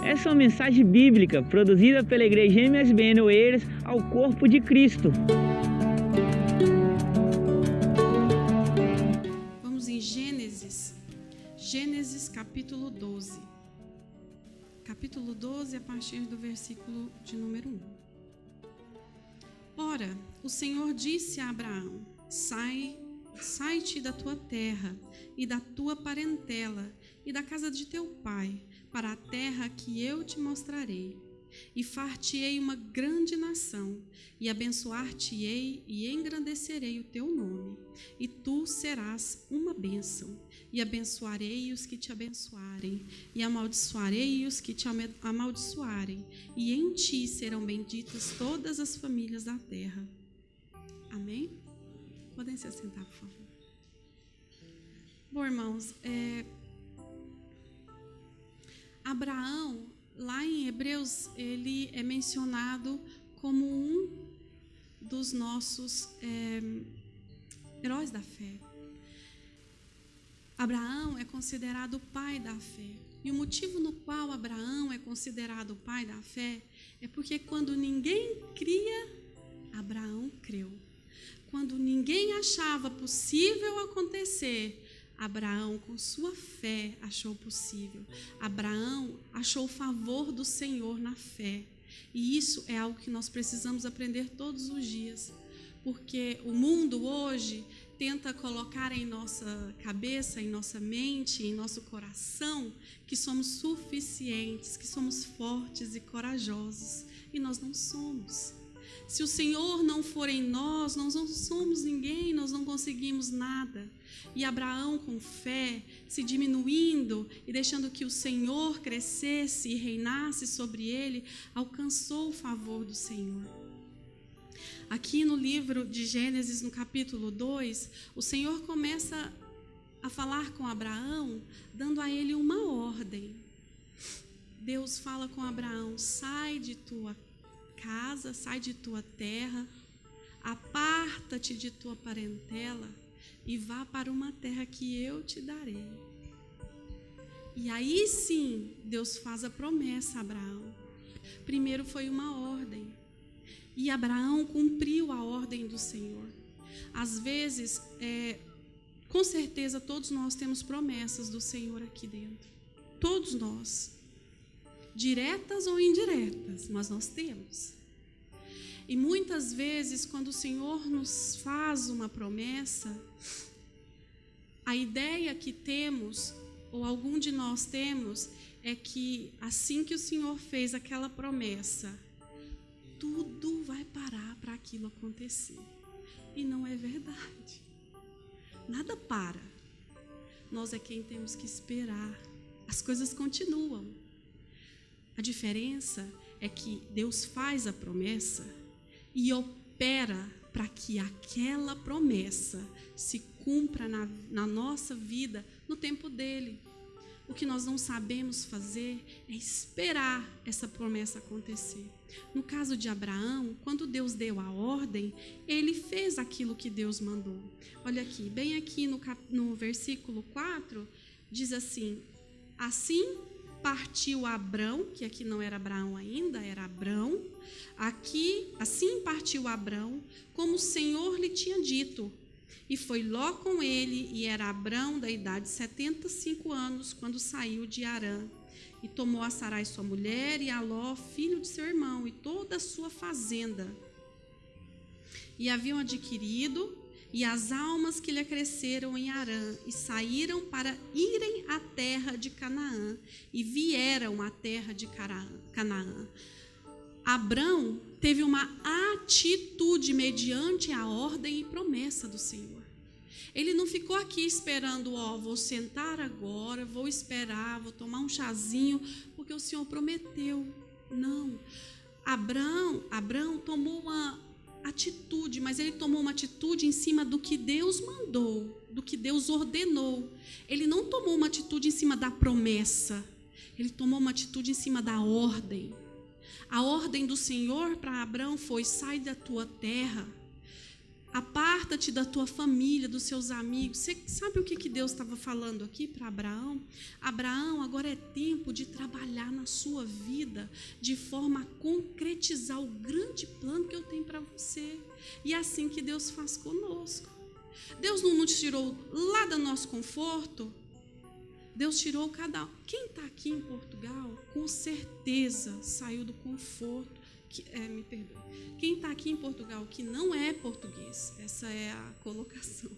Essa é uma mensagem bíblica produzida pela Igreja MSBN Oeiras ao corpo de Cristo. Vamos em Gênesis capítulo 12. Capítulo 12, a partir do versículo de número 1. Ora, o Senhor disse a Abraão: Sai-te da tua terra e da tua parentela e da casa de teu pai, para a terra que eu te mostrarei. E far-te-ei uma grande nação, e abençoar-te-ei e engrandecerei o teu nome. E tu serás uma bênção, e abençoarei os que te abençoarem, e amaldiçoarei os que te amaldiçoarem, e em ti serão benditas todas as famílias da terra. Amém? Podem se assentar, por favor. Bom, irmãos, Abraão, lá em Hebreus, ele é mencionado como um dos nossos heróis da fé. Abraão é considerado o pai da fé. E o motivo no qual Abraão é considerado o pai da fé é porque quando ninguém cria, Abraão creu. Quando ninguém achava possível acontecer, Abraão, com sua fé, achou possível. Abraão achou o favor do Senhor na fé. E isso é algo que nós precisamos aprender todos os dias. Porque o mundo hoje tenta colocar em nossa cabeça, em nossa mente, em nosso coração, que somos suficientes, que somos fortes e corajosos. E nós não somos. Se o Senhor não for em nós não somos ninguém, nós não conseguimos nada. E Abraão, com fé, se diminuindo e deixando que o Senhor crescesse e reinasse sobre ele, alcançou o favor do Senhor. Aqui no livro de Gênesis, no capítulo 2, o Senhor começa a falar com Abraão, dando a ele uma ordem. Deus fala com Abraão: sai de tua casa, sai de tua terra, aparta-te de tua parentela e vá para uma terra que eu te darei. E aí sim, Deus faz a promessa a Abraão. Primeiro foi uma ordem, e Abraão cumpriu a ordem do Senhor. Às vezes, com certeza todos nós temos promessas do Senhor aqui dentro. Todos nós. Diretas ou indiretas, mas nós temos. E muitas vezes, quando o Senhor nos faz uma promessa, a ideia que temos, ou algum de nós temos, é que assim que o Senhor fez aquela promessa, tudo vai parar para aquilo acontecer. E não é verdade. Nada para. Nós é quem temos que esperar. As coisas continuam. A diferença é que Deus faz a promessa e opera para que aquela promessa se cumpra na nossa vida no tempo dele. O que nós não sabemos fazer é esperar essa promessa acontecer. No caso de Abraão, quando Deus deu a ordem, ele fez aquilo que Deus mandou. Olha aqui, bem aqui no versículo 4, diz assim: assim partiu Abrão, que aqui não era Abraão ainda, era Abrão. Aqui, assim partiu Abrão, como o Senhor lhe tinha dito. E foi Ló com ele, e era Abrão da idade de 75 anos, quando saiu de Harã. E tomou a Sarai sua mulher, e a Ló, filho de seu irmão, e toda a sua fazenda. E haviam adquirido, e as almas que lhe acresceram em Harã, e saíram para irem à terra de Canaã, e vieram à terra de Canaã. Abrão teve uma atitude mediante a ordem e promessa do Senhor. Ele não ficou aqui esperando, vou sentar agora, vou esperar, vou tomar um chazinho, porque o Senhor prometeu. Não. Abrão tomou uma atitude, mas ele tomou uma atitude em cima do que Deus mandou, do que Deus ordenou. Ele não tomou uma atitude em cima da promessa, ele tomou uma atitude em cima da ordem. A ordem do Senhor para Abrão foi: sai da tua terra, Aparta-te da tua família, dos seus amigos. Você sabe o que Deus estava falando aqui para Abraão? Abraão, agora é tempo de trabalhar na sua vida de forma a concretizar o grande plano que eu tenho para você. E é assim que Deus faz conosco. Deus não nos tirou lá do nosso conforto. Deus tirou cada um. Quem está aqui em Portugal, com certeza saiu do conforto. Me perdoe. Quem está aqui em Portugal que não é português, essa é a colocação.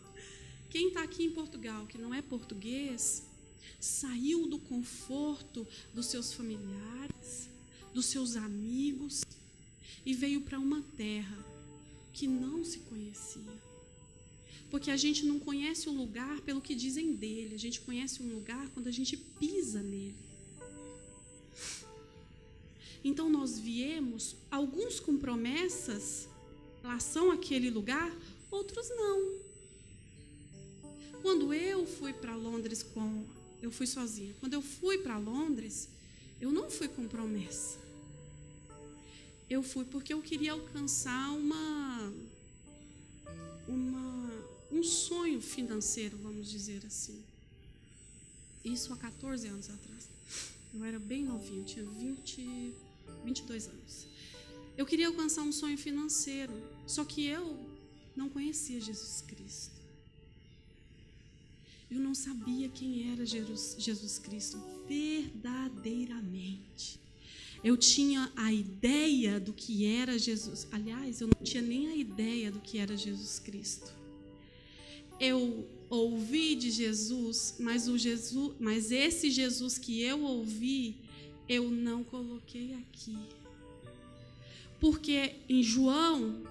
Quem está aqui em Portugal que não é português, saiu do conforto dos seus familiares, dos seus amigos e veio para uma terra que não se conhecia. Porque a gente não conhece o lugar pelo que dizem dele, a gente conhece um lugar quando a gente pisa nele. Então nós viemos, alguns com promessas em relação àquele lugar, outros não. Quando eu fui para Londres, eu fui sozinha. Quando eu fui para Londres, eu não fui com promessa. Eu fui porque eu queria alcançar um sonho financeiro, vamos dizer assim. Isso há 14 anos atrás. Eu era bem novinha, tinha 22 anos. Eu queria alcançar um sonho financeiro, só que eu não conhecia Jesus Cristo. Eu não sabia quem era Jesus Cristo verdadeiramente. Eu tinha a ideia do que era Jesus. Aliás, eu não tinha nem a ideia do que era Jesus Cristo. Eu ouvi de Jesus, mas esse Jesus que eu ouvi, eu não coloquei aqui. Porque em João,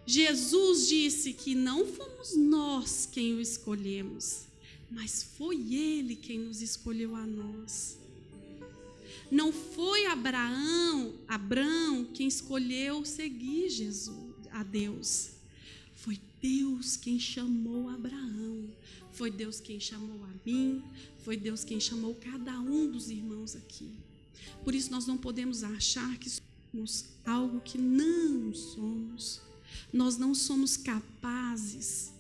Jesus disse que não fomos nós quem o escolhemos, mas foi Ele quem nos escolheu a nós. Não foi Abraão quem escolheu seguir a Deus. Foi Deus quem chamou Abraão. Foi Deus quem chamou a mim. Foi Deus quem chamou cada um dos irmãos aqui. Por isso nós não podemos achar que somos algo que não somos. Nós não somos capazes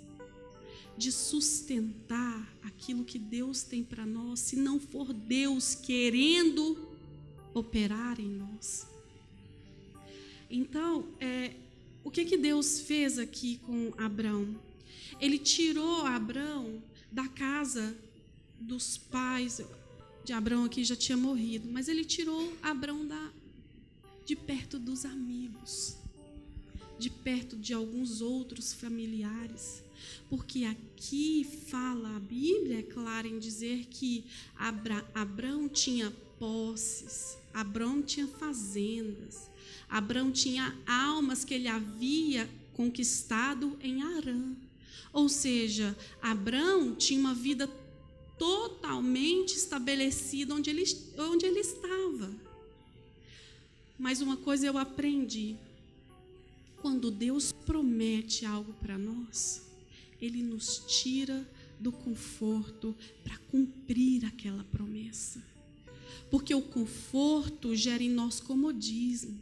de sustentar aquilo que Deus tem para nós, se não for Deus querendo operar em nós. Então, o que Deus fez aqui com Abrão? Ele tirou Abrão da casa dos pais de Abrão, aqui já tinha morrido, mas ele tirou Abrão de perto dos amigos, de perto de alguns outros familiares, porque aqui fala, a Bíblia é clara em dizer que Abrão tinha posses, Abrão tinha fazendas, Abrão tinha almas que ele havia conquistado em Harã. Ou seja, Abrão tinha uma vida totalmente estabelecida onde ele estava. Mas uma coisa eu aprendi: quando Deus promete algo para nós, Ele nos tira do conforto para cumprir aquela promessa. Porque o conforto gera em nós comodismo.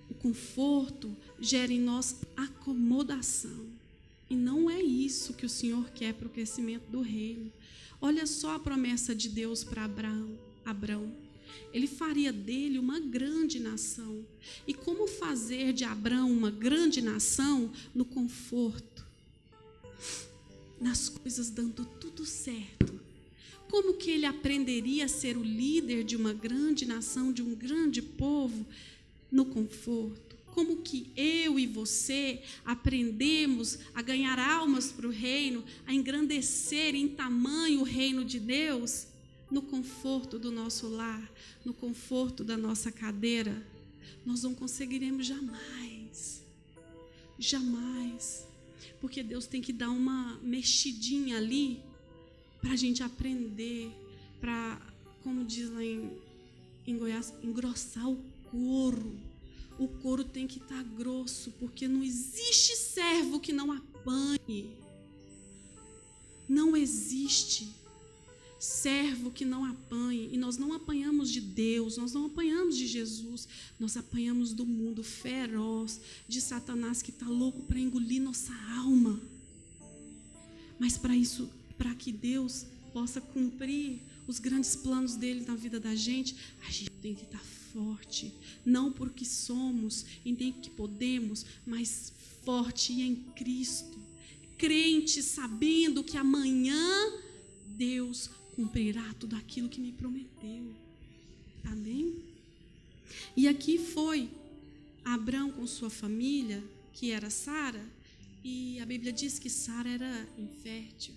O conforto gera em nós acomodação. E não é isso que o Senhor quer para o crescimento do reino. Olha só a promessa de Deus para Abrão. Ele faria dele uma grande nação. E como fazer de Abrão uma grande nação? No conforto, nas coisas dando tudo certo. Como que ele aprenderia a ser o líder de uma grande nação, de um grande povo? No conforto. Como que eu e você aprendemos a ganhar almas para o reino, a engrandecer em tamanho o reino de Deus? No conforto do nosso lar, no conforto da nossa cadeira. Nós não conseguiremos jamais. Jamais. Porque Deus tem que dar uma mexidinha ali para a gente aprender, para, como diz lá em Goiás, engrossar o couro. O couro tem que estar grosso, porque não existe servo que não apanhe. Não existe. Servo que não apanhe. E nós não apanhamos de Deus, nós não apanhamos de Jesus, nós apanhamos do mundo feroz, de Satanás que está louco para engolir nossa alma. Mas para isso, para que Deus possa cumprir os grandes planos dele na vida da gente, a gente tem que estar forte. Não porque somos e nem que podemos, mas forte em Cristo. Crente, sabendo que amanhã Deus cumprirá tudo aquilo que me prometeu. Amém? E aqui foi Abrão com sua família, que era Sara, e a Bíblia diz que Sara era infértil.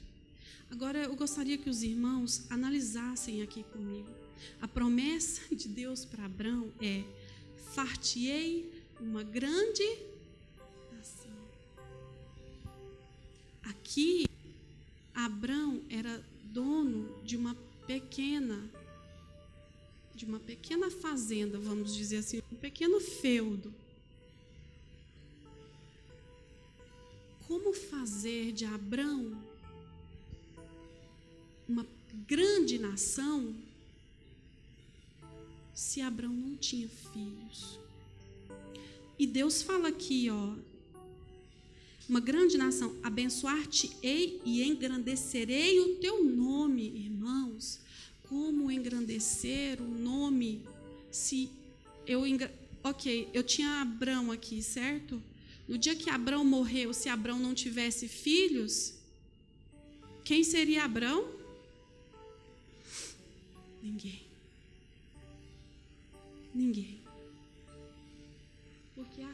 Agora eu gostaria que os irmãos analisassem aqui comigo. A promessa de Deus para Abrão é: far-te-ei uma grande nação. Aqui, Abrão era dono de uma pequena fazenda, vamos dizer assim, um pequeno feudo. Como fazer de Abrão uma grande nação se Abrão não tinha filhos? E Deus fala aqui, uma grande nação, abençoar-te-ei e engrandecerei o teu nome. Irmãos, como engrandecer o nome? Se eu tinha Abrão aqui, certo? No dia que Abrão morreu, se Abrão não tivesse filhos, quem seria Abrão? Ninguém. Porque é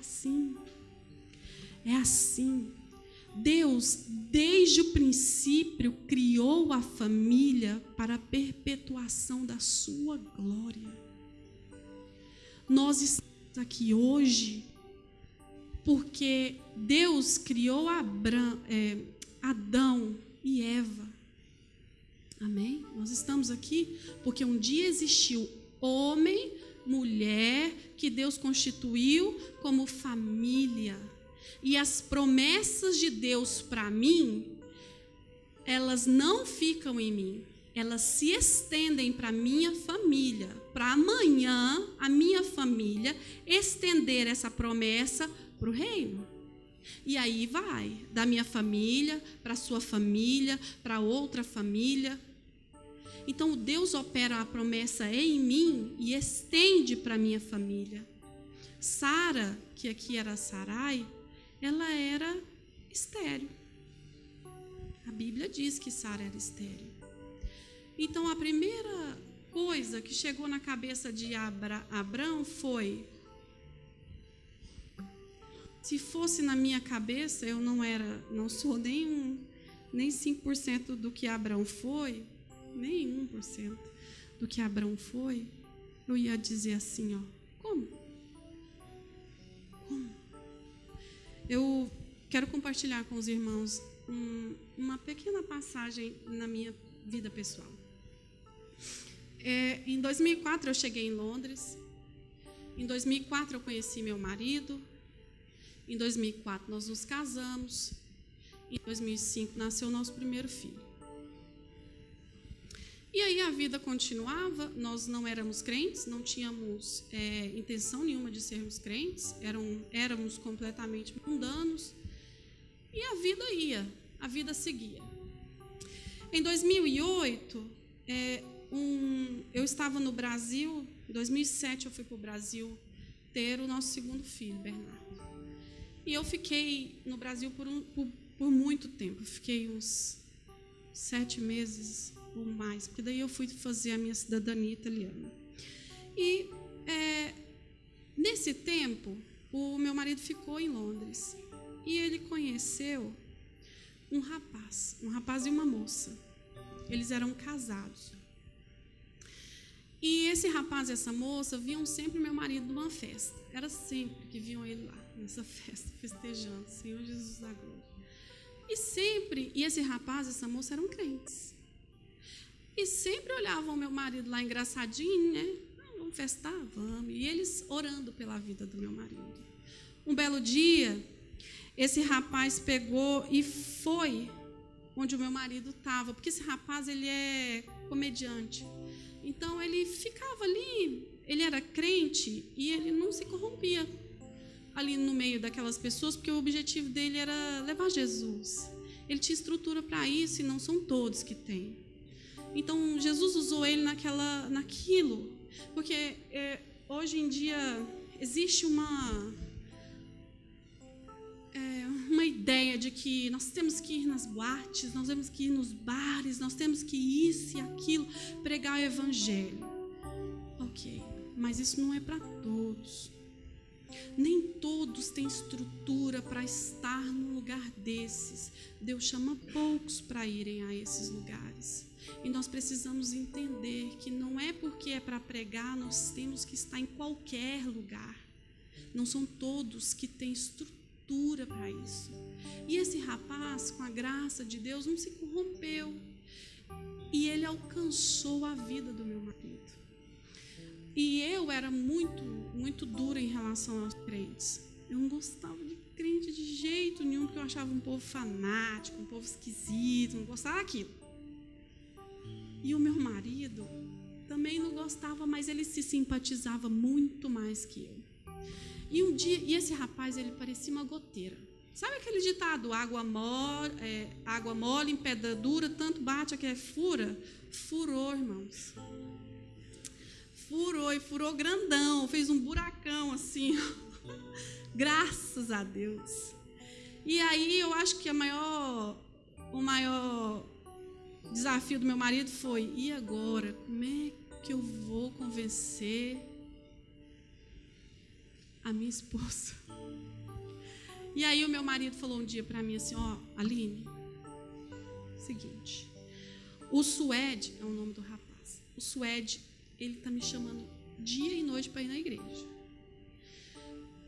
assim. Deus, desde o princípio, criou a família para a perpetuação da sua glória. Nós estamos aqui hoje porque Deus criou Adão e Eva. Amém? Nós estamos aqui porque um dia existiu homem, mulher, que Deus constituiu como família. E as promessas de Deus para mim, elas não ficam em mim. Elas se estendem para a minha família. Para amanhã, a minha família estender essa promessa para o reino. E aí vai, da minha família, para a sua família, para outra família. Então, Deus opera a promessa em mim e estende para a minha família. Sara, que aqui era Sarai, ela era estéril. A Bíblia diz que Sara era estéril. Então, a primeira coisa que chegou na cabeça de Abrão foi: se fosse na minha cabeça, eu não sou nem 5% do que Abrão foi, nem 1% do que Abrão foi, eu ia dizer assim, como? Eu quero compartilhar com os irmãos uma pequena passagem na minha vida pessoal. Em 2004 eu cheguei em Londres. Em 2004 eu conheci meu marido. Em 2004 nós nos casamos. Em 2005 nasceu o nosso primeiro filho. E aí a vida continuava. Nós não éramos crentes, não tínhamos intenção nenhuma de sermos crentes. Éramos completamente mundanos. E a vida seguia. Em 2008, eu estava no Brasil. Em 2007 eu fui para o Brasil ter o nosso segundo filho, Bernardo. E eu fiquei no Brasil por muito tempo. Eu fiquei uns 7 meses ou mais, porque daí eu fui fazer a minha cidadania italiana. E nesse tempo, o meu marido ficou em Londres. E ele conheceu um rapaz e uma moça. Eles eram casados. E esse rapaz e essa moça viam sempre meu marido numa festa. Era sempre que viam ele lá, nessa festa, festejando, Senhor Jesus da glória. E esse rapaz e essa moça eram crentes. E sempre olhavam o meu marido lá engraçadinho, né? Vamos festar? Vamos. E eles orando pela vida do meu marido. Um belo dia, esse rapaz pegou e foi onde o meu marido estava, porque esse rapaz, ele é comediante. Então, ele ficava ali, ele era crente e ele não se corrompia ali no meio daquelas pessoas, porque o objetivo dele era levar Jesus. Ele tinha estrutura para isso e não são todos que têm. Então, Jesus usou ele naquilo, porque hoje em dia existe uma ideia de que nós temos que ir nas boates, nós temos que ir nos bares, nós temos que isso e aquilo, pregar o evangelho. Ok, mas isso não é para todos. Nem todos têm estrutura para estar num lugar desses. Deus chama poucos para irem a esses lugares. E nós precisamos entender que não é porque é para pregar, nós temos que estar em qualquer lugar. Não são todos que têm estrutura para isso. E esse rapaz, com a graça de Deus, não se corrompeu. E ele alcançou a vida do meu marido. E eu era muito, muito dura em relação aos crentes. Eu não gostava de crente de jeito nenhum, porque eu achava um povo fanático, um povo esquisito, não gostava daquilo. E o meu marido também não gostava, mas ele se simpatizava muito mais que eu. E um dia, esse rapaz, ele parecia uma goteira. Sabe aquele ditado, água mole em pedra dura, tanto bate a que fura? Furou, irmãos. Furou grandão, fez um buracão assim. Graças a Deus. E aí eu acho que o maior desafio do meu marido foi: e agora? Como é que eu vou convencer a minha esposa? E aí o meu marido falou um dia para mim assim: Aline, seguinte, o Suede é o nome do rapaz. O Suede, ele está me chamando dia e noite para ir na igreja.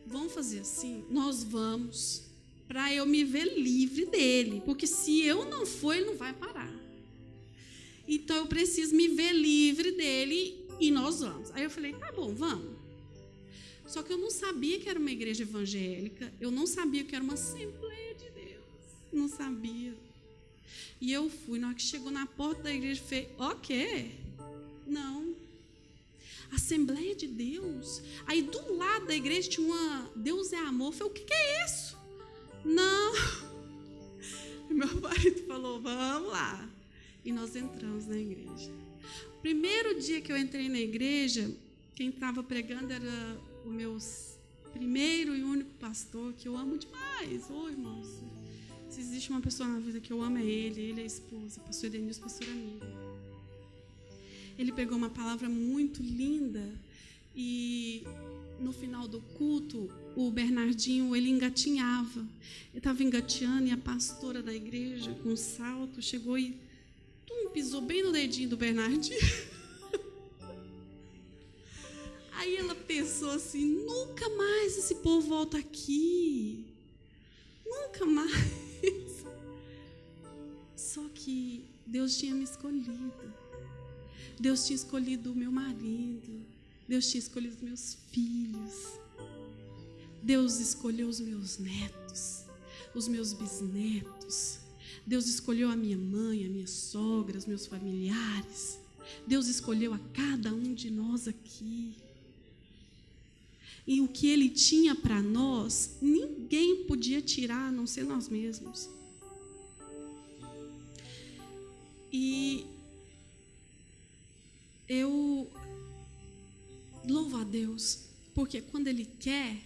Vamos fazer assim? Nós vamos para eu me ver livre dele, porque se eu não for, ele não vai parar. Então eu preciso me ver livre dele e nós vamos. Aí eu falei: tá bom, vamos. Só que eu não sabia que era uma igreja evangélica, eu não sabia que era uma Assembleia de Deus, não sabia. E eu fui, na hora que chegou na porta da igreja, falei: ok, não. Assembleia de Deus. Aí do lado da igreja tinha uma Deus é amor. Eu falei: o que é isso? Não. E meu marido falou: vamos lá. E nós entramos na igreja. O primeiro dia que eu entrei na igreja, quem estava pregando era o meu primeiro e único pastor, que eu amo demais. Irmãos, se existe uma pessoa na vida que eu amo, é ele é a esposa, pastor Denilson, pastora Miriam. Ele pegou uma palavra muito linda e no final do culto, o Bernardinho, ele engatinhava. Ele estava engateando e a pastora da igreja, com um salto, chegou e pisou bem no dedinho do Bernardinho. Aí ela pensou assim: nunca mais esse povo volta aqui. Nunca mais. Só que Deus tinha me escolhido. Deus tinha escolhido o meu marido. Deus tinha escolhido os meus filhos. Deus escolheu os meus netos, os meus bisnetos. Deus escolheu a minha mãe, a minha sogra, os meus familiares. Deus escolheu a cada um de nós aqui. E o que Ele tinha para nós, ninguém podia tirar, a não ser nós mesmos. E eu louvo a Deus, porque quando Ele quer,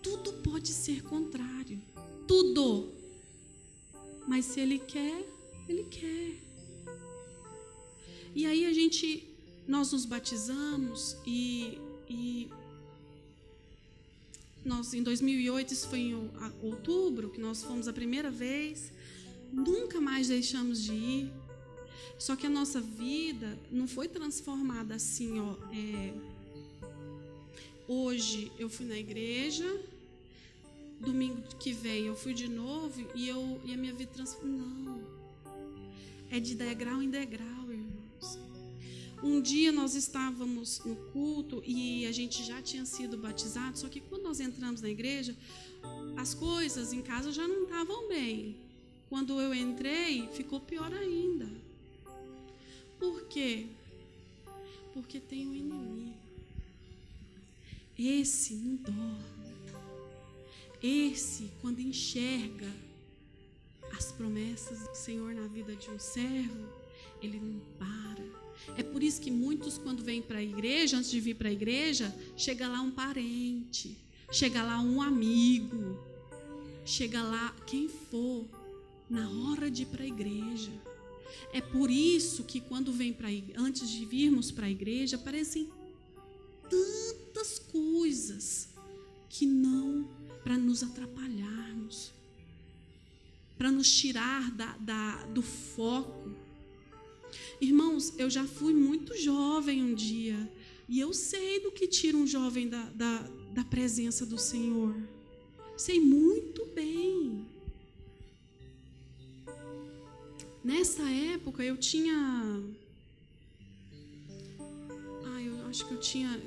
tudo pode ser contrário. Tudo. Mas se Ele quer, Ele quer. E aí nós nos batizamos e nós, em 2008, isso foi em outubro, que nós fomos a primeira vez, nunca mais deixamos de ir. Só que a nossa vida não foi transformada assim, hoje eu fui na igreja, domingo que vem eu fui de novo e a minha vida transformou. Não. É de degrau em degrau, irmãos. Um dia nós estávamos no culto e a gente já tinha sido batizado, só que quando nós entramos na igreja, as coisas em casa já não estavam bem. quando eu entrei, ficou pior ainda. Por quê? Porque tem um inimigo. Esse não dorme. Esse, quando enxerga as promessas do Senhor na vida de um servo, ele não para. É por isso que muitos, quando vêm para a igreja, antes de vir para a igreja, chega lá um parente, chega lá um amigo, chega lá quem for, na hora de ir para a igreja. É por isso que quando vem antes de virmos para a igreja, aparecem tantas coisas que não, para nos atrapalharmos, para nos tirar do foco. Irmãos, eu já fui muito jovem um dia, e eu sei do que tira um jovem da presença do Senhor. Sei muito bem. Nessa época eu tinha... eu acho que eu tinha...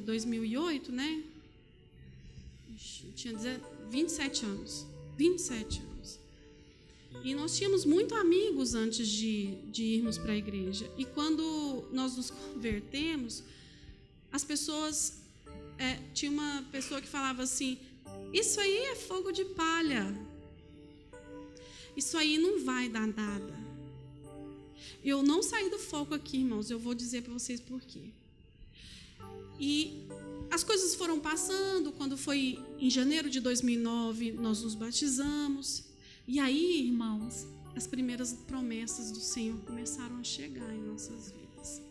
2008, né? Eu tinha 27 anos. 27 anos. E nós tínhamos muitos amigos antes de irmos para a igreja. E quando nós nos convertemos, as pessoas... tinha uma pessoa que falava assim: isso aí é fogo de palha. Isso aí não vai dar nada. Eu não saí do foco aqui, irmãos. Eu vou dizer para vocês por quê. E as coisas foram passando. Quando foi em janeiro de 2009, nós nos batizamos. E aí, irmãos, as primeiras promessas do Senhor começaram a chegar em nossas vidas.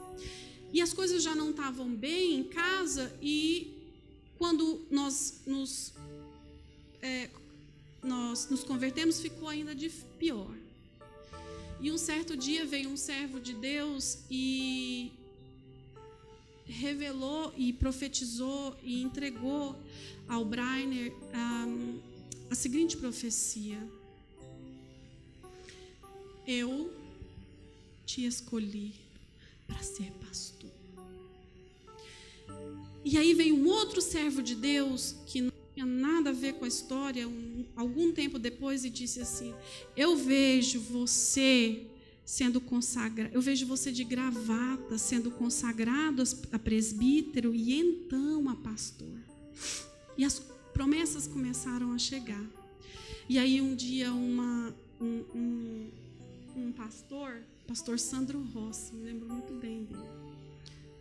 E as coisas já não estavam bem em casa. E quando nós nos convertemos, ficou ainda pior. E um certo dia veio um servo de Deus e revelou e profetizou e entregou ao Brainer a seguinte profecia: eu te escolhi para ser pastor. E aí veio um outro servo de Deus que não tinha nada a ver com a história, algum tempo depois, e disse assim: eu vejo você sendo consagrado, eu vejo você de gravata sendo consagrado a presbítero e então a pastor. E as promessas começaram a chegar. E aí um dia um pastor Sandro Rossi, me lembro muito bem dele.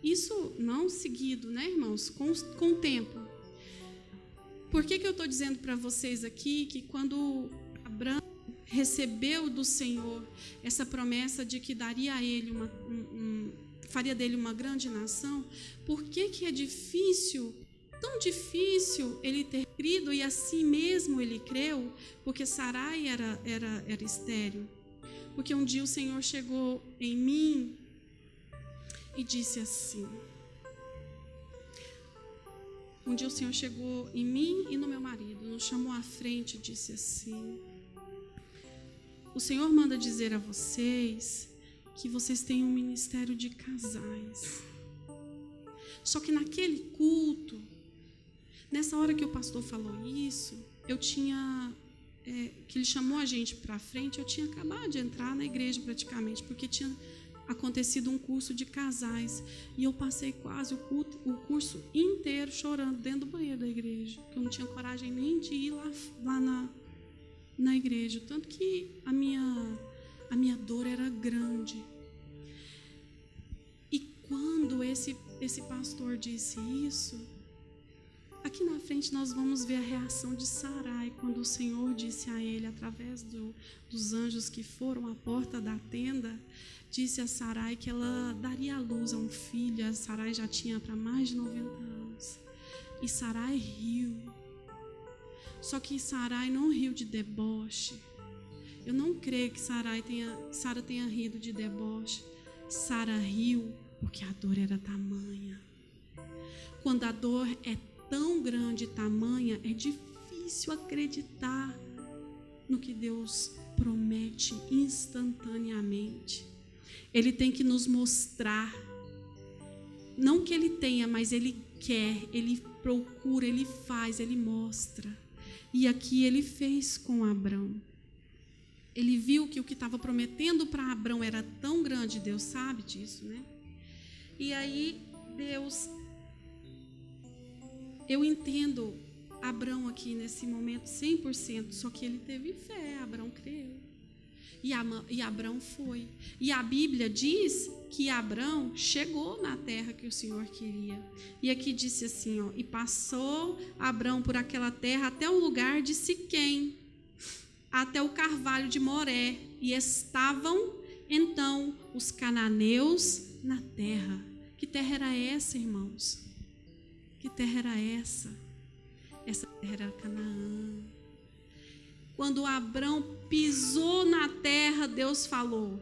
Isso não seguido, né, irmãos? Com o tempo. Por que eu estou dizendo para vocês aqui que quando Abraão recebeu do Senhor essa promessa de que daria a ele faria dele uma grande nação, por que é difícil, tão difícil ele ter crido, e assim mesmo ele creu? Porque Sarai era estéril. Porque um dia o Senhor chegou em mim e disse assim... Um dia o Senhor chegou em mim e no meu marido, nos chamou à frente e disse assim: o Senhor manda dizer a vocês que vocês têm um ministério de casais. Só que naquele culto, nessa hora que o pastor falou isso, eu tinha... que ele chamou a gente para frente, eu tinha acabado de entrar na igreja praticamente, porque tinha acontecido um curso de casais, e eu passei quase o curso inteiro chorando dentro do banheiro da igreja, porque eu não tinha coragem nem de ir lá na igreja, tanto que a minha dor era grande. E quando esse pastor disse isso, aqui na frente nós vamos ver a reação de Sarai, quando o Senhor disse a ele, através dos anjos que foram à porta da tenda, disse a Sarai que ela daria à luz a um filho. A Sarai já tinha para mais de 90 anos. E Sarai riu. Só que Sarai não riu de deboche. Eu não creio que Sara tenha rido de deboche. Sara riu porque a dor era tamanha. Quando a dor é tão grande e tamanha, é difícil acreditar no que Deus promete instantaneamente. Ele tem que nos mostrar, não que ele tenha, mas ele quer, ele procura, ele faz, ele mostra. E aqui ele fez com Abraão. Ele viu que o que estava prometendo para Abrão era tão grande, Deus sabe disso, né? E aí, Deus, eu entendo Abrão aqui nesse momento 100%, só que ele teve fé, Abrão creu. E Abrão foi. E a Bíblia diz que Abrão chegou na terra que o Senhor queria. E aqui disse assim, ó, e passou Abrão por aquela terra até o lugar de Siquém, até o carvalho de Moré, e estavam então os cananeus na terra. Que terra era essa, irmãos? Que terra era essa? Essa terra era Canaã. Quando Abrão pisou na terra, Deus falou.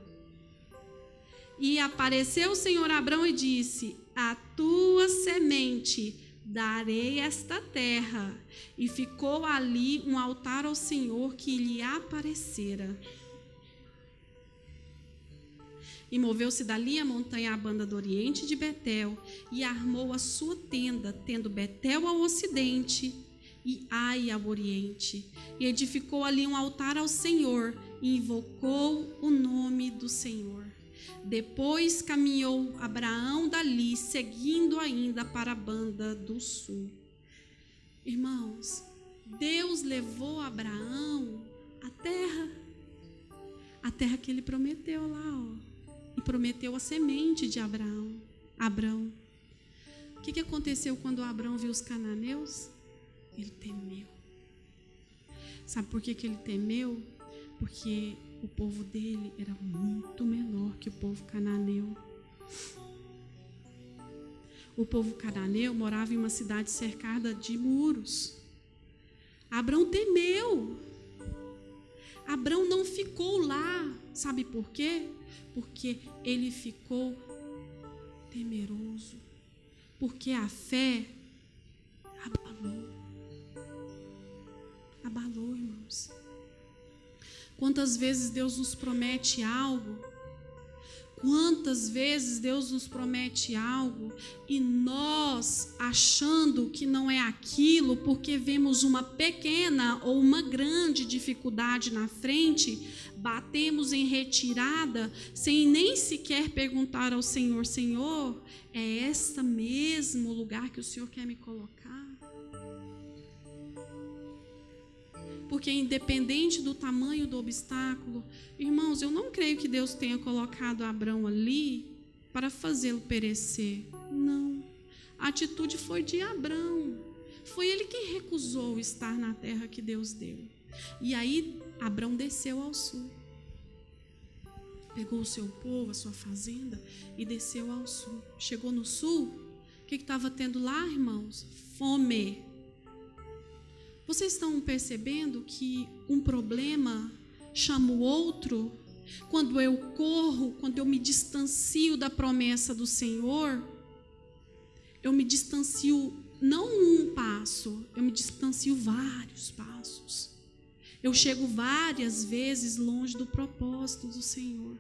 E apareceu o Senhor a Abrão e disse: a tua semente darei esta terra. E ficou ali um altar ao Senhor que lhe aparecera. E moveu-se dali a montanha à banda do oriente de Betel, e armou a sua tenda, tendo Betel ao ocidente e Ai ao oriente. E edificou ali um altar ao Senhor, e invocou o nome do Senhor. Depois caminhou Abraão dali, seguindo ainda para a banda do sul. Irmãos, Deus levou Abraão à terra que ele prometeu lá, ó. E prometeu a semente de Abrão. O que aconteceu quando Abrão viu os cananeus? Ele temeu. Sabe por que ele temeu? Porque o povo dele era muito menor que o povo cananeu. O povo cananeu morava em uma cidade cercada de muros. Abrão temeu. Abrão não ficou lá. Sabe por quê? Porque ele ficou temeroso. Porque a fé abalou, irmãos. Quantas vezes Deus nos promete algo? Quantas vezes Deus nos promete algo e nós, achando que não é aquilo, porque vemos uma pequena ou uma grande dificuldade na frente, batemos em retirada, sem nem sequer perguntar ao Senhor: Senhor, é este mesmo lugar que o Senhor quer me colocar? Porque independente do tamanho do obstáculo, irmãos, eu não creio que Deus tenha colocado Abrão ali para fazê-lo perecer. Não. A atitude foi de Abrão. Foi ele quem recusou estar na terra que Deus deu. E aí Abrão desceu ao sul. Pegou o seu povo, a sua fazenda e desceu ao sul. Chegou no sul, o que estava tendo lá, irmãos? Fome. Vocês estão percebendo que um problema chama o outro? Quando eu corro, quando eu me distancio da promessa do Senhor, eu me distancio não um passo, eu me distancio vários passos. Eu chego várias vezes longe do propósito do Senhor,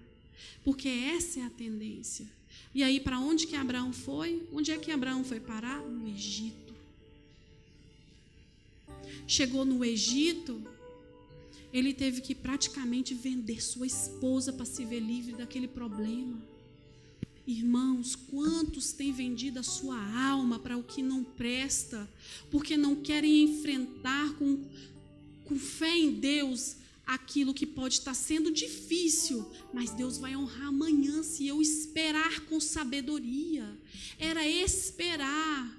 porque essa é a tendência. E aí, para onde que Abraão foi? Onde é que Abraão foi parar? No Egito. Chegou no Egito, ele teve que praticamente vender sua esposa para se ver livre daquele problema. Irmãos, quantos têm vendido a sua alma para o que não presta, porque não querem enfrentar com fé em Deus aquilo que pode estar sendo difícil, mas Deus vai honrar amanhã se eu esperar com sabedoria. Era esperar.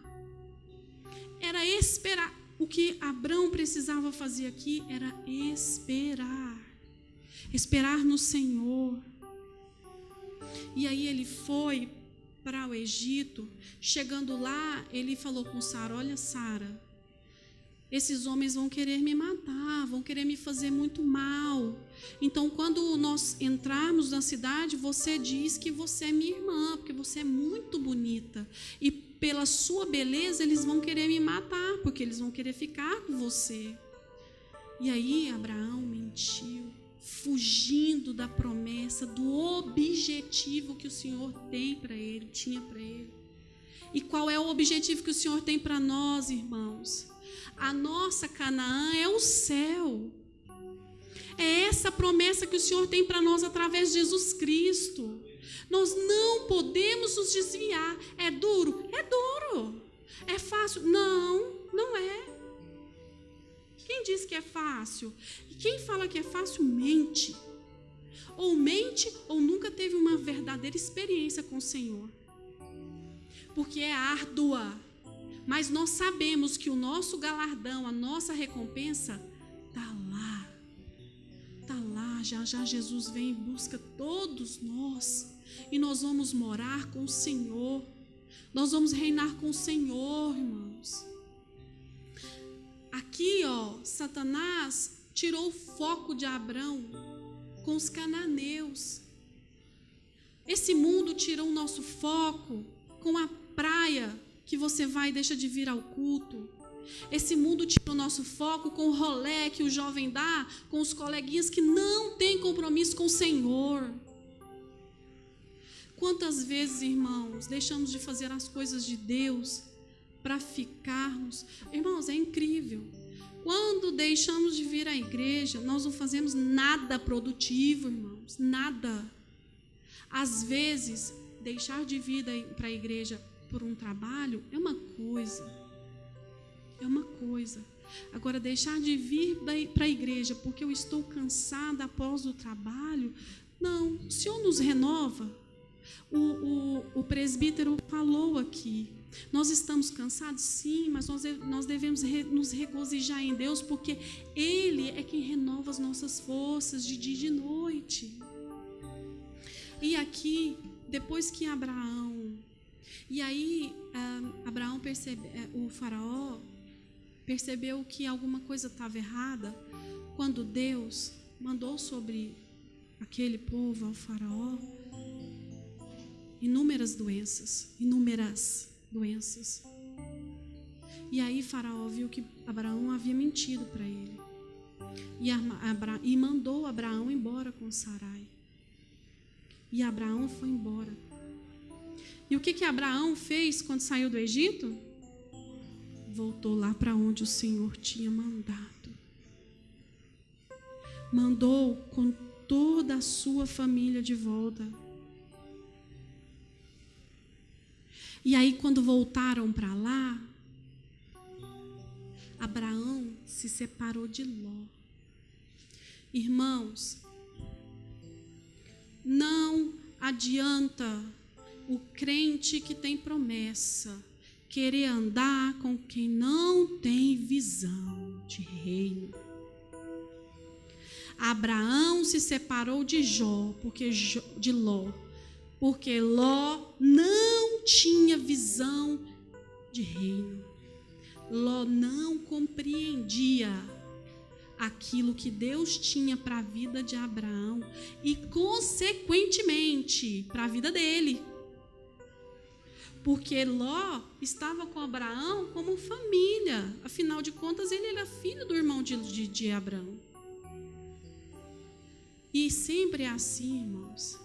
O que Abrão precisava fazer aqui era esperar no Senhor. E aí ele foi para o Egito. Chegando lá, ele falou com Sara: olha, Sara, esses homens vão querer me matar, vão querer me fazer muito mal. Então, quando nós entrarmos na cidade, você diz que você é minha irmã, porque você é muito bonita. E pela sua beleza, eles vão querer me matar, porque eles vão querer ficar com você. E aí, Abraão mentiu, fugindo da promessa, do objetivo que o Senhor tinha para ele. E qual é o objetivo que o Senhor tem para nós, irmãos? A nossa Canaã é o céu. É essa promessa que o Senhor tem para nós através de Jesus Cristo. Nós não podemos nos desviar. É duro? É duro. É fácil? Não, não é. Quem diz que é fácil? E quem fala que é fácil, mente. Ou mente ou nunca teve uma verdadeira experiência com o Senhor. Porque é árdua. Mas nós sabemos que o nosso galardão, a nossa recompensa, está lá. Está lá. Já já Jesus vem e busca todos nós. E nós vamos morar com o Senhor. Nós vamos reinar com o Senhor, irmãos. Aqui, Satanás tirou o foco de Abrão com os cananeus. Esse mundo tirou o nosso foco com a praia que você vai e deixa de vir ao culto. Esse mundo tirou o nosso foco com o rolê que o jovem dá com os coleguinhas que não têm compromisso com o Senhor. Quantas vezes, irmãos, deixamos de fazer as coisas de Deus para ficarmos... Irmãos, é incrível. Quando deixamos de vir à igreja, nós não fazemos nada produtivo, irmãos. Nada. Às vezes, deixar de vir para a igreja por um trabalho é uma coisa. É uma coisa. Agora, deixar de vir para a igreja porque eu estou cansada após o trabalho, não. O Senhor nos renova. O presbítero falou aqui. Nós estamos cansados, sim, mas nós devemos nos regozijar em Deus, porque Ele é quem renova as nossas forças de dia e de noite. E aqui, depois que Abraão... E aí, Abraão o faraó percebeu que alguma coisa estava errada quando Deus mandou sobre aquele povo, ao faraó, inúmeras doenças. E aí Faraó viu que Abraão havia mentido para ele. E mandou Abraão embora com Sarai. E Abraão foi embora. E o que Abraão fez quando saiu do Egito? Voltou lá para onde o Senhor tinha mandado. Mandou com toda a sua família de volta. E aí, quando voltaram para lá, Abraão se separou de Ló. Irmãos, não adianta o crente que tem promessa querer andar com quem não tem visão de reino. Abraão se separou de Ló, porque Ló não tinha visão de reino. Ló não compreendia aquilo que Deus tinha para a vida de Abraão e, consequentemente, para a vida dele. Porque Ló estava com Abraão como família. Afinal de contas, ele era filho do irmão de Abraão. E sempre é assim, irmãos.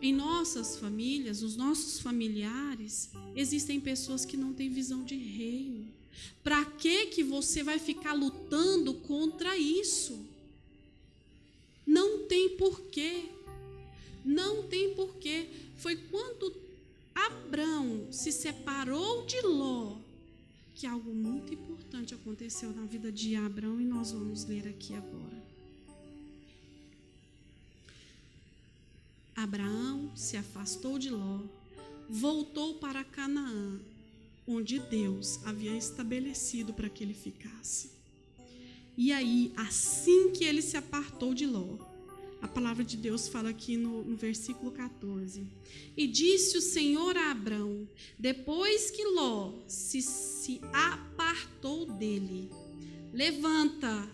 Em nossas famílias, os nossos familiares, existem pessoas que não têm visão de reino. Para que você vai ficar lutando contra isso? Não tem porquê. Não tem porquê. Foi quando Abrão se separou de Ló que algo muito importante aconteceu na vida de Abrão e nós vamos ler aqui agora. Abraão se afastou de Ló, voltou para Canaã, onde Deus havia estabelecido para que ele ficasse. E aí, assim que ele se apartou de Ló, a palavra de Deus fala aqui no versículo 14. E disse o Senhor a Abrão, depois que Ló se apartou dele: levanta,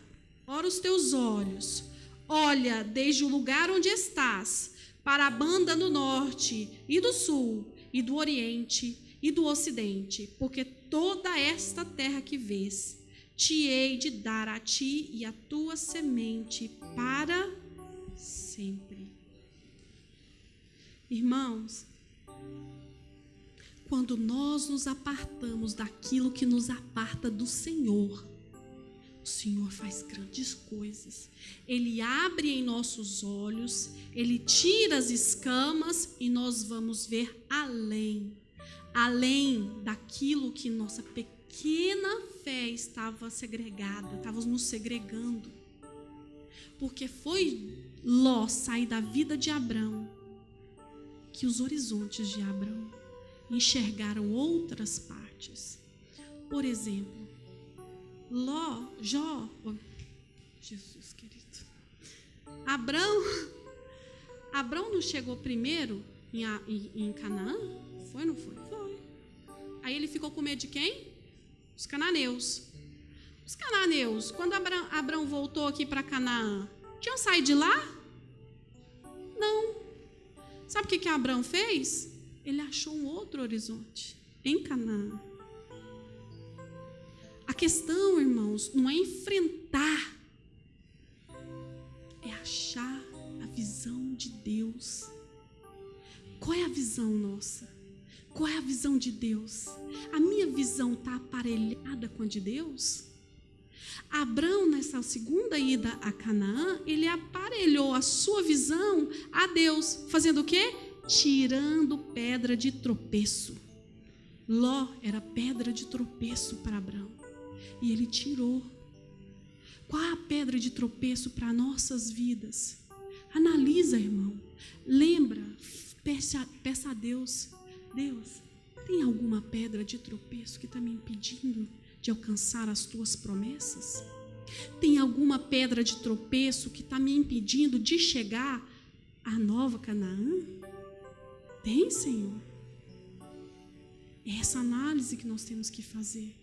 ora os teus olhos, olha desde o lugar onde estás, para a banda do norte e do sul, e do oriente e do ocidente, porque toda esta terra que vês, te hei de dar a ti e a tua semente para sempre. Irmãos, quando nós nos apartamos daquilo que nos aparta do Senhor, O Senhor faz grandes coisas. Ele abre em nossos olhos, Ele tira as escamas e nós vamos ver além daquilo que nossa pequena fé estava segregada, estava nos segregando. Porque foi Ló sair da vida de Abrão que os horizontes de Abrão enxergaram outras partes. Por exemplo, Jesus querido, Abrão não chegou primeiro em Canaã? Foi, não foi? Foi. Aí ele ficou com medo de quem? Os cananeus. Os cananeus, quando Abrão voltou aqui para Canaã, tinham saído de lá? Não. Sabe o que Abrão fez? Ele achou um outro horizonte em Canaã. A questão, irmãos, não é enfrentar, é achar a visão de Deus. Qual é a visão nossa? Qual é a visão de Deus? A minha visão está aparelhada com a de Deus? Abrão, nessa segunda ida a Canaã, ele aparelhou a sua visão a Deus, fazendo o quê? Tirando pedra de tropeço. Ló era pedra de tropeço para Abrão. E ele tirou. Qual é a pedra de tropeço para nossas vidas? Analisa, irmão. Lembra, peça a Deus. Deus, tem alguma pedra de tropeço que está me impedindo de alcançar as tuas promessas? Tem alguma pedra de tropeço que está me impedindo de chegar à nova Canaã? Tem, Senhor? É essa análise que nós temos que fazer.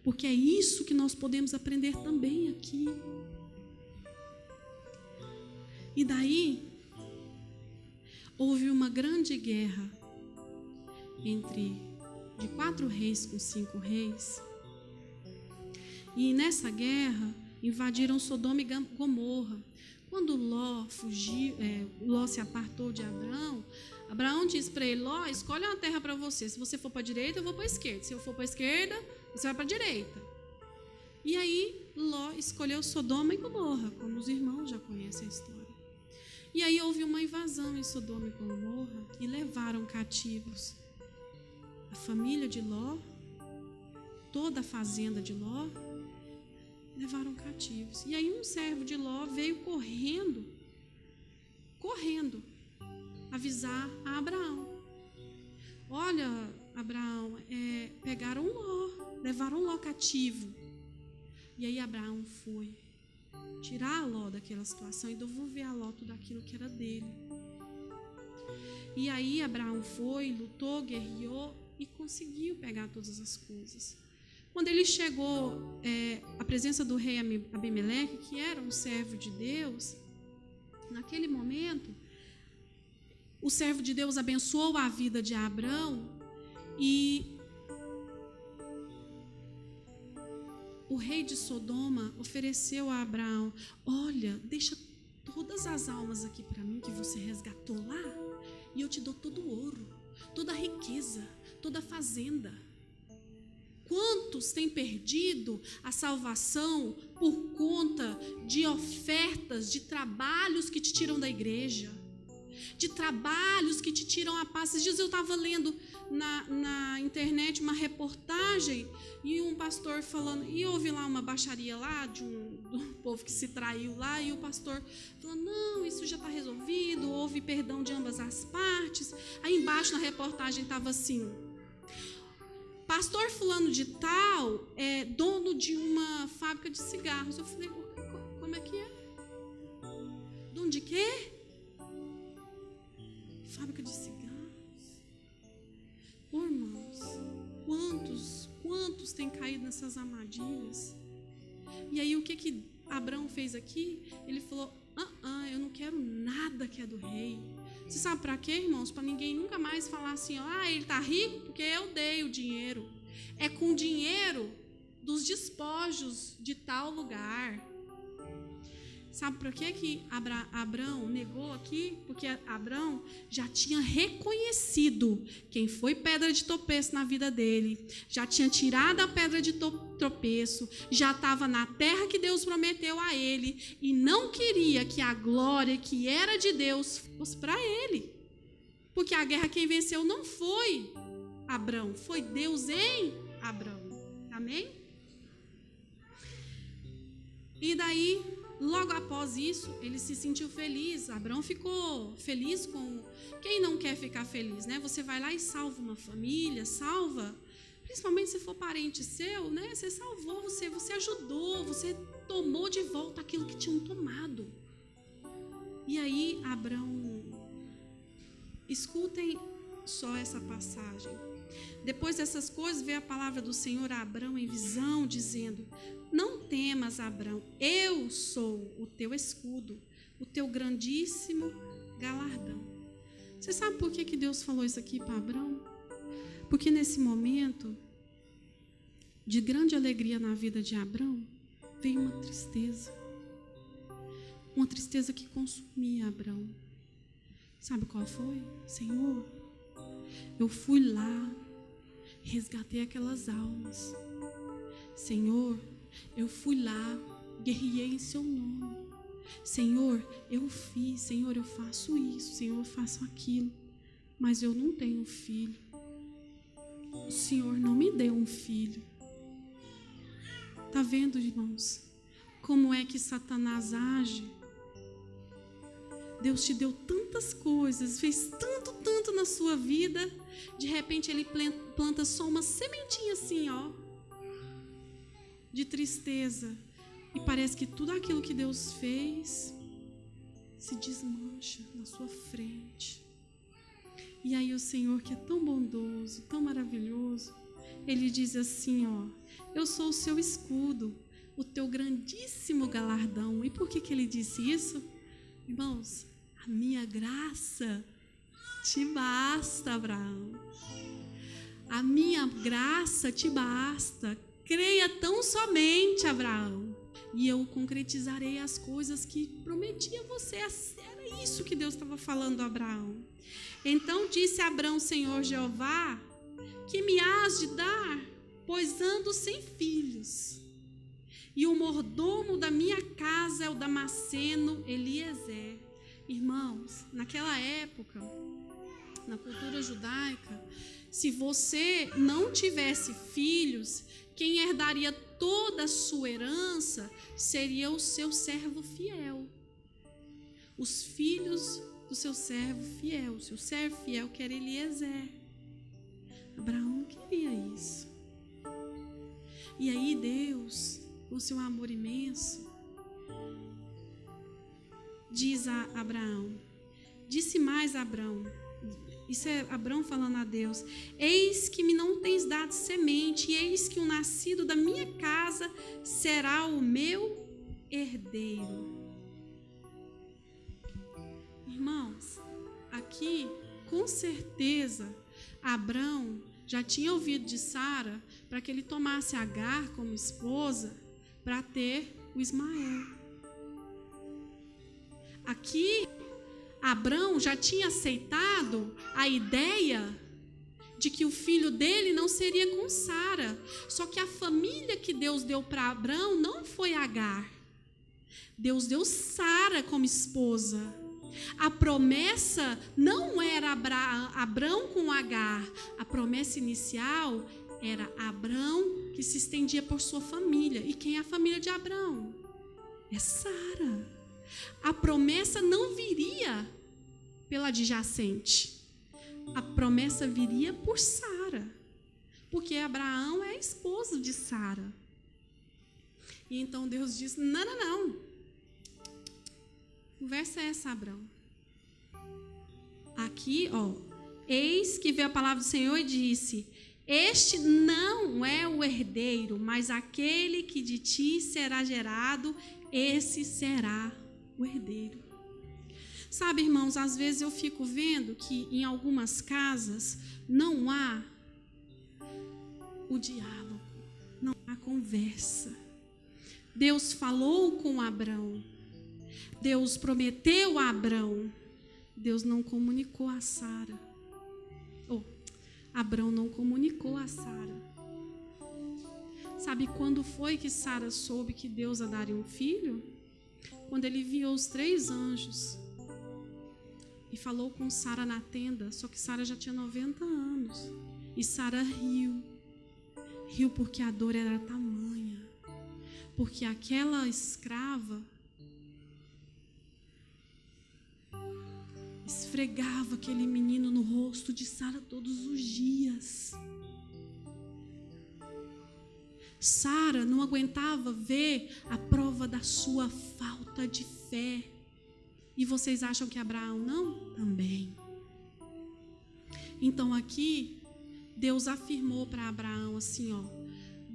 Porque é isso que nós podemos aprender também aqui. E daí, houve uma grande guerra de 4 reis com 5 reis. E nessa guerra, invadiram Sodoma e Gomorra. Quando Ló se apartou de Abraão, Abraão disse para ele: Ló, escolhe uma terra para você. Se você for para a direita, eu vou para a esquerda. Se eu for para a esquerda, você vai para a direita. E aí, Ló escolheu Sodoma e Gomorra, como os irmãos já conhecem a história. E aí houve uma invasão em Sodoma e Gomorra e levaram cativos a família de Ló, toda a fazenda de Ló, levaram cativos. E aí um servo de Ló veio correndo, avisar a Abraão: olha, Abraão, pegaram Ló, levaram Ló cativo. E aí Abraão foi tirar Ló daquela situação e devolver a Ló tudo aquilo que era dele. E aí Abraão foi, lutou, guerreou e conseguiu pegar todas as coisas. Quando ele chegou à presença do rei Abimeleque, que era um servo de Deus, naquele momento, o servo de Deus abençoou a vida de Abrão e o rei de Sodoma ofereceu a Abraão: olha, deixa todas as almas aqui para mim que você resgatou lá e eu te dou todo o ouro, toda a riqueza, toda a fazenda. Quantos têm perdido a salvação por conta de ofertas, de trabalhos que te tiram da igreja, de trabalhos que te tiram a paz? Esses dias eu estava lendo na internet uma reportagem e um pastor falando, e houve lá uma baixaria lá de um povo que se traiu lá, e o pastor falando: não, isso já está resolvido, houve perdão de ambas as partes. Aí embaixo na reportagem estava assim: pastor fulano de tal é dono de uma fábrica de cigarros. Eu falei: como é que é? Dono de quê? Fábrica de cigarros. Oh, irmãos, quantos têm caído nessas armadilhas? E aí o que Abraão fez aqui? Ele falou: eu não quero nada que é do rei. Você sabe para quê, irmãos? Para ninguém nunca mais falar assim: ele está rico porque eu dei o dinheiro. É com o dinheiro dos despojos de tal lugar. Sabe por que Abrão negou aqui? Porque Abrão já tinha reconhecido quem foi pedra de tropeço na vida dele, já tinha tirado a pedra de tropeço, já estava na terra que Deus prometeu a ele e não queria que a glória que era de Deus fosse para ele. Porque a guerra quem venceu não foi Abrão, foi Deus em Abrão. Amém? E daí, logo após isso, ele se sentiu feliz. Abrão ficou feliz com... Quem não quer ficar feliz, né? Você vai lá e salva uma família, salva... Principalmente se for parente seu, né? Você salvou, você ajudou, você tomou de volta aquilo que tinham tomado. E aí, Abrão... Escutem só essa passagem. Depois dessas coisas, veio a palavra do Senhor a Abrão em visão, dizendo: não temas, Abrão, eu sou o teu escudo, o teu grandíssimo galardão. Você sabe por que Deus falou isso aqui para Abrão? Porque nesse momento de grande alegria na vida de Abrão, veio uma tristeza que consumia Abrão. Sabe qual foi? Senhor, eu fui lá, resgatei aquelas almas. Senhor, eu fui lá, guerriei em seu nome. Senhor, eu fiz, Senhor, eu faço isso, Senhor, eu faço aquilo, mas eu não tenho filho. O Senhor não me deu um filho. Está vendo, irmãos, como é que Satanás age? Deus te deu tantas coisas, fez tanto na sua vida, de repente ele planta só uma sementinha assim, ó, de tristeza, e parece que tudo aquilo que Deus fez se desmancha na sua frente. E aí o Senhor, que é tão bondoso, tão maravilhoso, ele diz assim, ó: eu sou o seu escudo, o teu grandíssimo galardão. E por que ele disse isso? Irmãos, a minha graça te basta, Abraão. A minha graça te basta. Creia tão somente, Abraão, e eu concretizarei as coisas que prometi a você. Era isso que Deus estava falando a Abraão. Então disse Abraão: Senhor Jeová, que me hás de dar, pois ando sem filhos, e o mordomo da minha casa é o Damasceno Eliezer. Irmãos, naquela época, na cultura judaica, se você não tivesse filhos, quem herdaria toda a sua herança seria o seu servo fiel. Os filhos do seu servo fiel. O seu servo fiel que era Eliezer. Abraão não queria isso. E aí Deus, com seu amor imenso, diz a Abraão, disse mais a Abraão, isso é Abraão falando a Deus: eis que me não tens dado semente, e eis que o nascido da minha casa será o meu herdeiro. Irmãos, aqui com certeza Abraão já tinha ouvido de Sara para que ele tomasse Agar como esposa para ter o Ismael. Aqui Abrão já tinha aceitado a ideia de que o filho dele não seria com Sara. Só que a família que Deus deu para Abrão não foi Agar. Deus deu Sara como esposa. A promessa não era Abrão com Agar. A promessa inicial era Abrão que se estendia por sua família. E quem é a família de Abrão? É Sara. A promessa não viria pela adjacente. A promessa viria por Sara, porque Abraão é esposo de Sara. E então Deus diz: não. Conversa é essa, Abraão. Aqui, ó, eis que veio a palavra do Senhor e disse: este não é o herdeiro, mas aquele que de ti será gerado, esse será o herdeiro. Sabe, irmãos, às vezes eu fico vendo que em algumas casas não há o diálogo, não há conversa. Deus falou com Abrão, Deus prometeu a Abrão, Deus não comunicou a Sara. Abrão não comunicou a Sara. Sabe quando foi que Sara soube que Deus a daria um filho? Quando ele enviou os 3 anjos e falou com Sara na tenda, só que Sara já tinha 90 anos. E Sara riu. Riu porque a dor era tamanha. Porque aquela escrava esfregava aquele menino no rosto de Sara todos os dias. Sara não aguentava ver a prova da sua falta de fé. E vocês acham que Abraão não? Também. Então aqui, Deus afirmou para Abraão assim,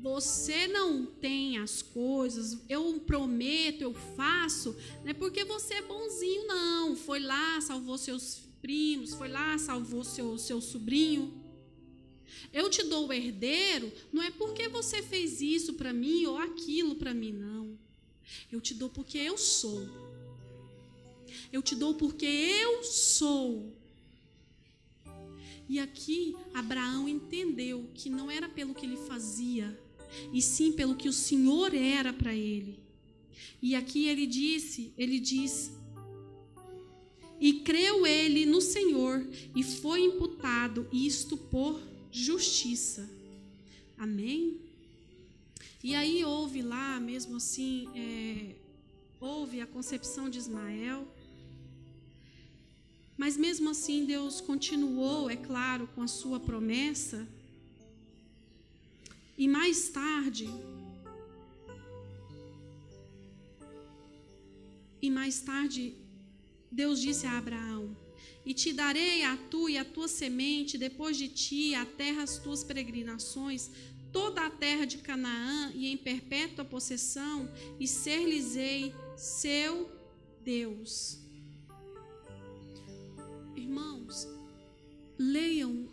você não tem as coisas, eu prometo, eu faço, não é porque você é bonzinho, não. Foi lá, salvou seus primos, foi lá, salvou seu sobrinho. Eu te dou o herdeiro, não é porque você fez isso para mim ou aquilo para mim, não. Eu te dou porque eu sou. Eu te dou porque eu sou. E aqui, Abraão entendeu que não era pelo que ele fazia, e sim pelo que o Senhor era para ele. E aqui ele diz, e creu ele no Senhor, e foi imputado isto por justiça. Amém? E aí houve lá, mesmo assim, houve a concepção de Ismael. Mas mesmo assim Deus continuou, é claro, com a sua promessa. E mais tarde, Deus disse a Abraão: e te darei a tu e a tua semente depois de ti a terra as tuas peregrinações, toda a terra de Canaã e em perpétua possessão, e ser-lhes-ei seu Deus. Irmãos, leiam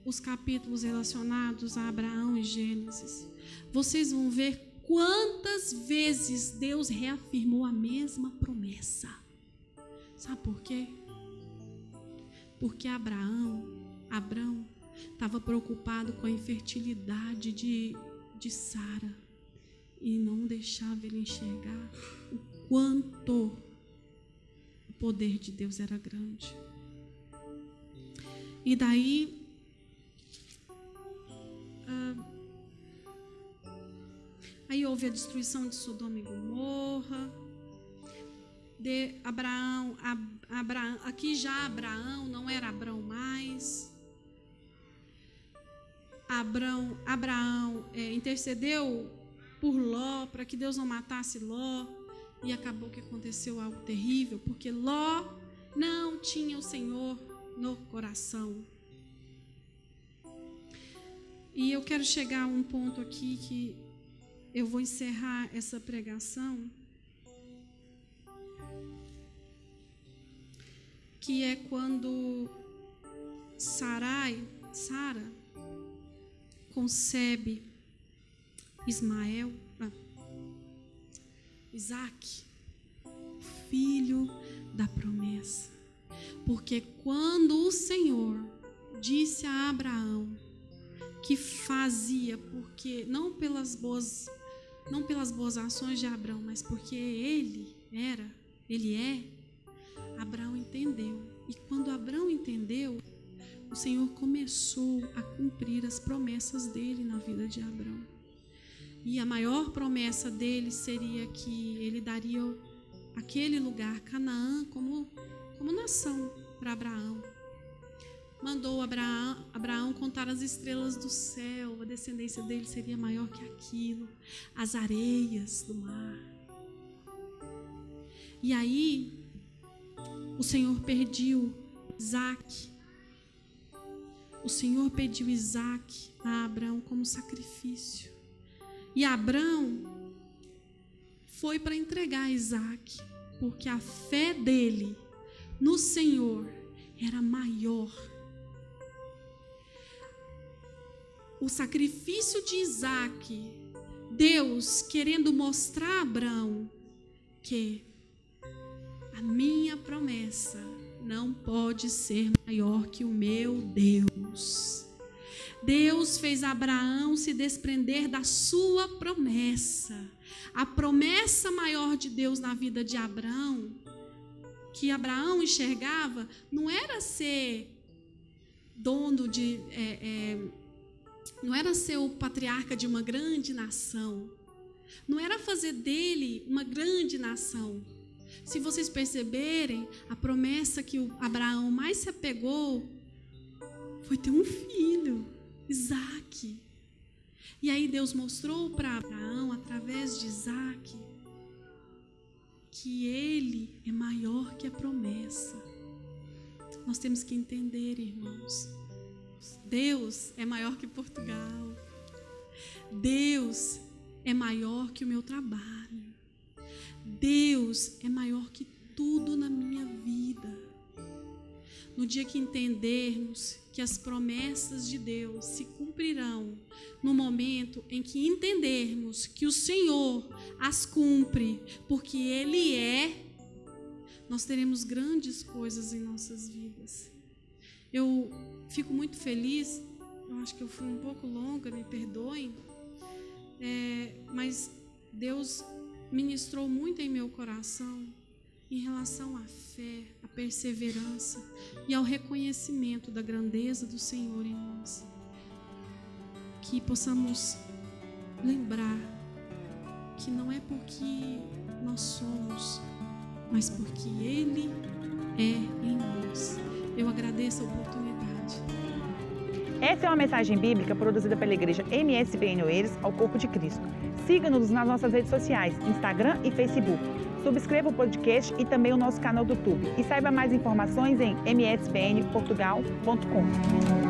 os capítulos relacionados a Abraão e Gênesis. Vocês vão ver quantas vezes Deus reafirmou a mesma promessa. Sabe por quê? Porque Abraão estava preocupado com a infertilidade de Sara e não deixava ele enxergar o quanto o poder de Deus era grande. E daí aí houve a destruição de Sodoma e Gomorra. Abraão, aqui já Abraão não era Abrão mais. Abraão intercedeu por Ló para que Deus não matasse Ló, e acabou que aconteceu algo terrível, porque Ló não tinha o Senhor no coração. E eu quero chegar a um ponto aqui que eu vou encerrar essa pregação, que é quando Sara concebe Isaac, filho da promessa. Porque quando o Senhor disse a Abraão que fazia, porque não pelas boas ações de Abraão, mas porque ele é, Abraão entendeu. E quando Abraão entendeu, o Senhor começou a cumprir as promessas dele na vida de Abraão. E a maior promessa dele seria que ele daria aquele lugar, Canaã, como nação para Abraão. Mandou Abraão contar as estrelas do céu, a descendência dele seria maior que aquilo, as areias do mar. E aí, o Senhor pediu Isaac. O Senhor pediu Isaac a Abraão como sacrifício. E Abraão foi para entregar Isaac, porque a fé dele no Senhor era maior. O sacrifício de Isaac, Deus querendo mostrar a Abraão que A minha promessa não pode ser maior que o meu Deus. Deus fez Abraão se desprender da sua promessa. A promessa maior de Deus na vida de Abraão, que Abraão enxergava, não era ser dono de... não era ser o patriarca de uma grande nação. Não era fazer dele uma grande nação. Se vocês perceberem, a promessa que o Abraão mais se apegou foi ter um filho, Isaque. E aí Deus mostrou para Abraão, através de Isaque, que ele é maior que a promessa. Nós temos que entender, irmãos. Deus é maior que Portugal. Deus é maior que o meu trabalho. Deus é maior que tudo na minha vida. No dia que entendermos que as promessas de Deus se cumprirão, no momento em que entendermos que o Senhor as cumpre, porque Ele nós teremos grandes coisas em nossas vidas. Eu fico muito feliz, eu acho que eu fui um pouco longa, me perdoem, mas Deus ministrou muito em meu coração em relação à fé, à perseverança e ao reconhecimento da grandeza do Senhor em nós. Que possamos lembrar que não é porque nós somos, mas porque Ele é em nós. Eu agradeço a oportunidade. Essa é uma mensagem bíblica produzida pela Igreja MSBN Oeiras ao Corpo de Cristo. Siga-nos nas nossas redes sociais, Instagram e Facebook. Subscreva o podcast e também o nosso canal do YouTube. E saiba mais informações em msbnportugal.com.